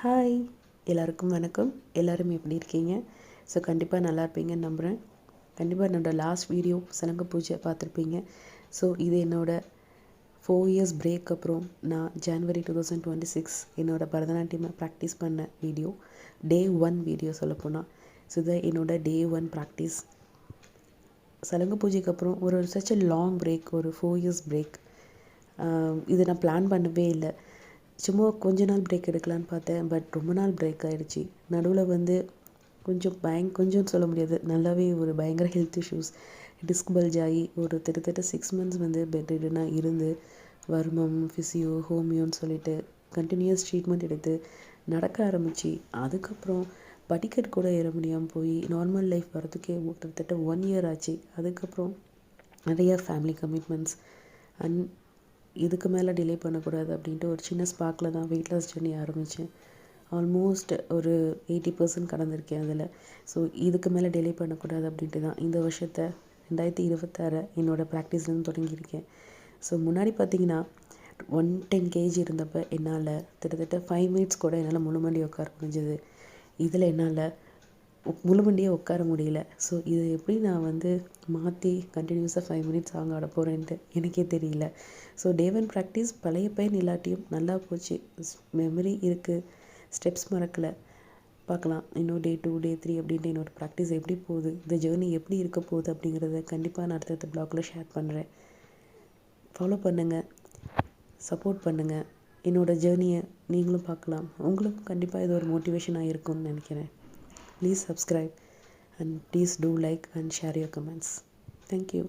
Hi எல்லாருக்கும் வணக்கம். எல்லோரும் எப்படி இருக்கீங்க? ஸோ கண்டிப்பாக நல்லா இருப்பீங்கன்னு நம்புகிறேன். கண்டிப்பாக என்னோடய லாஸ்ட் வீடியோ சலங்க பூஜை பார்த்துருப்பீங்க. ஸோ இது என்னோடய 4 இயர்ஸ் பிரேக் அப்புறம் நான் ஜனவரி 2026 என்னோடய பரதநாட்டியமை ப்ராக்டிஸ் பண்ண வீடியோ, டே 1 வீடியோ சொல்லப்போனால். ஸோ இதை என்னோடய டே 1 ப்ராக்டிஸ். சலங்க பூஜைக்கு அப்புறம் ஒரு சச் a லாங் பிரேக், ஒரு 4 இயர்ஸ் பிரேக். இது நான் பிளான் பண்ணவே இல்லை. சும்மா கொஞ்ச நாள் பிரேக் எடுக்கலான்னு பார்த்தேன். பட் ரொம்ப நாள் பிரேக் ஆகிடுச்சி. நடுவில் கொஞ்சம் சொல்ல முடியாது, நல்லாவே ஒரு பயங்கர ஹெல்த் இஷ்யூஸ், டிஸ்க் பல்ஜ் ஆகி ஒரு கிட்டத்தட்ட 6 மந்த்ஸ் பெட் ரிடனாக இருந்து வர்மம், ஃபிசியோ, ஹோமியோன்னு சொல்லிட்டு கண்டினியூஸ் ட்ரீட்மெண்ட் எடுத்து நடக்க ஆரம்பித்து, அதுக்கப்புறம் படிக்கட்டு கூட ஏற முடியாமல் போய் நார்மல் லைஃப் வரதுக்கே கிட்டத்தட்ட 1 இயர் ஆச்சு. அதுக்கப்புறம் நிறைய ஃபேமிலி கமிட்மெண்ட்ஸ் அண்ட் இதுக்கு மேலே டிலே பண்ணக்கூடாது அப்படின்ட்டு ஒரு சின்ன ஸ்பார்க்கில் தான் வெயிட் லாஸ் ஜர்னி ஆரம்பித்தேன். ஆல்மோஸ்ட் ஒரு 80% கடந்திருக்கேன் அதில். ஸோ இதுக்கு மேலே டிலே பண்ணக்கூடாது அப்படின்ட்டு தான் இந்த வருஷத்தை 2026 என்னோடய ப்ராக்டிஸ்லேருந்து தொடங்கியிருக்கேன். ஸோ முன்னாடி பார்த்திங்கன்னா 110 kg இருந்தப்போ என்னால் கிட்டத்தட்ட 5 மினிட்ஸ் கூட என்னால் முழுமண்டி உட்கார முடிஞ்சது. இதில் என்னால் முழுமண்டியே உட்கார முடியல. ஸோ இது எப்படி நான் மாற்றி கண்டினியூஸாக 5 மினிட்ஸ் சாங் ஆட போகிறேன்ட்டு எனக்கே தெரியல. ஸோ டே 1 ப்ராக்டிஸ் பழைய பையன் இல்லாட்டியும் நல்லா போச்சு. மெமரி இருக்குது, ஸ்டெப்ஸ் மறக்கலை. பார்க்கலாம் இன்னும் டே 2, டே 3 அப்படின்ட்டு என்னோடய ப்ராக்டிஸ் எப்படி போகுது, இந்த ஜேர்னி எப்படி இருக்க போகுது அப்படிங்கிறத கண்டிப்பாக நான் அடுத்தடுத்த ப்ளாகில் ஷேர் பண்ணுறேன். ஃபாலோ பண்ணுங்கள், சப்போர்ட் பண்ணுங்கள். என்னோடய ஜேர்னியை நீங்களும் பார்க்கலாம். உங்களுக்கும் கண்டிப்பாக இது ஒரு மோட்டிவேஷனாக இருக்கும்னு நினைக்கிறேன். Please subscribe and please do like and share your comments. Thank you.